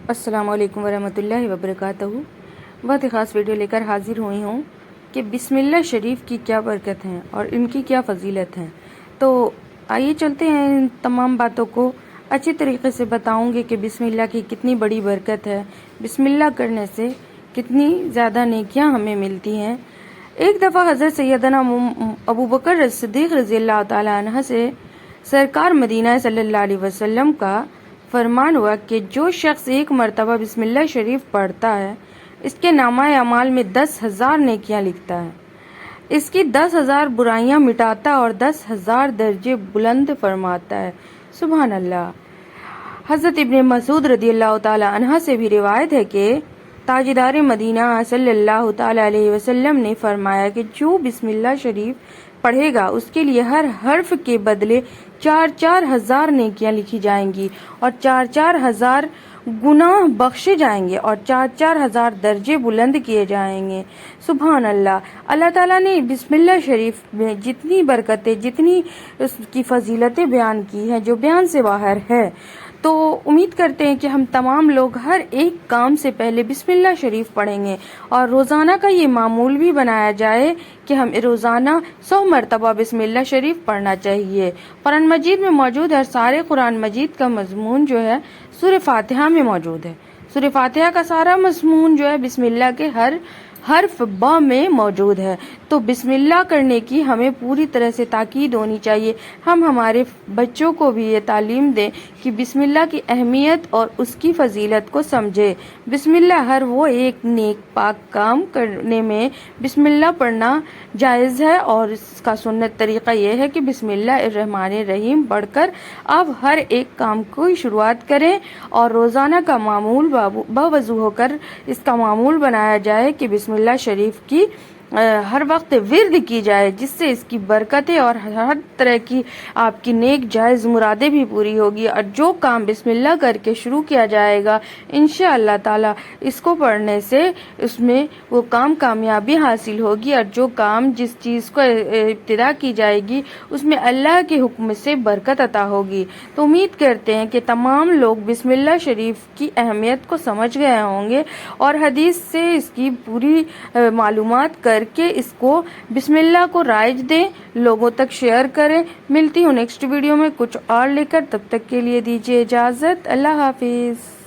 अस्सलाम वालेकुम वरहमतुल्लाहि वबरकातुहू। बहुत ही ख़ास वीडियो लेकर हाजिर हुई हूँ कि बिस्मिल्लाह शरीफ की क्या बरकत है और इनकी क्या फजीलत है। तो आइए चलते हैं, इन तमाम बातों को अच्छी तरीके से बताऊंगी कि बिस्मिल्लाह की कितनी बड़ी बरकत है, बिस्मिल्लाह करने से कितनी ज़्यादा नेकियां हमें मिलती हैं। एक दफ़ा हज़रत सैयदना अबू बकर सिद्दीक़ रज़ियल्लाहु ताला अन्हु से सरकार मदीना सल्लल्लाहु अलैहि वसल्लम का फरमान हुआ कि जो शख्स एक मरतबा बिस्मिल्लाह शरीफ पढ़ता है, इसके नामाए अमाल में 10,000 नेकियां लिखता है, इसकी 10,000 बुराइयां मिटाता और 10,000 दर्जे बुलंद फरमाता है। सुभान अल्लाह। हज़रत इब्ने मसूद रदियल्लाहु ताला अन्हा से भी रिवायत है कि ताजदार मदीना सल्लल्लाहु ताला अलैहि वसल्लम ने फरमाया कि जो बिस्मिल्लाह शरीफ पढ़ेगा उसके लिए हर हर्फ के बदले 4-4 हजार नेकियां लिखी जाएंगी और 4-4 हजार गुनाह बख्शे जाएंगे और 4-4 हजार दर्जे बुलंद किए जाएंगे। सुभान अल्लाह। अल्लाह ताला ने बिस्मिल्लाह शरीफ में जितनी बरकतें, जितनी उसकी फजीलतें बयान की हैं, जो बयान से बाहर है, तो उम्मीद करते हैं कि हम तमाम लोग हर एक काम से पहले बिस्मिल्लाह शरीफ पढ़ेंगे और रोज़ाना का ये मामूल भी बनाया जाए कि हम रोज़ाना 100 मरतबा बिस्मिल्लाह शरीफ पढ़ना चाहिए। कुरान मजीद में मौजूद है, सारे कुरान मजीद का मजमून जो है सूरह फातिहा में मौजूद है। सूरह फातिहा का सारा मजमून जो है बिस्मिल्लाह के हर हर्फ ब में मौजूद है। तो बिस्मिल्लाह करने की हमें पूरी तरह से ताकीद होनी चाहिए। हम हमारे बच्चों को भी ये तालीम दें कि बिस्मिल्लाह की अहमियत और उसकी फजीलत को समझे। बिस्मिल्लाह हर वो एक नेक पाक काम करने में बिस्मिल्लाह पढ़ना जायज़ है और इसका सुन्नत तरीका यह है कि बिस्मिल्लाहिर्रहमानिर्रहीम पढ़कर आप हर एक काम की शुरुआत करें और रोज़ाना का मामूल बावजू होकर इसका मामूल बनाया जाए कि बिस्मिल्लाह शरीफ की हर वक्त विर्द की जाए, जिससे इसकी बरकतें और हर तरह की आपकी नेक जायज़ मुरादें भी पूरी होगी। और जो काम बिस्मिल्लाह करके शुरू किया जाएगा, इंशाअल्लाह ताला इसको पढ़ने से उसमें वो काम कामयाबी हासिल होगी और जो काम जिस चीज़ को इब्तिदा की जाएगी उसमें अल्लाह के हुक्म से बरकत अता होगी। तो उम्मीद करते हैं कि तमाम लोग बिस्मिल्लाह शरीफ की अहमियत को समझ गए होंगे और हदीस से इसकी पूरी मालूमात करके इसको बिस्मिल्लाह को राइज दें, लोगों तक शेयर करें। मिलती हूँ नेक्स्ट वीडियो में कुछ और लेकर, तब तक के लिए दीजिए इजाज़त। अल्लाह हाफिज़।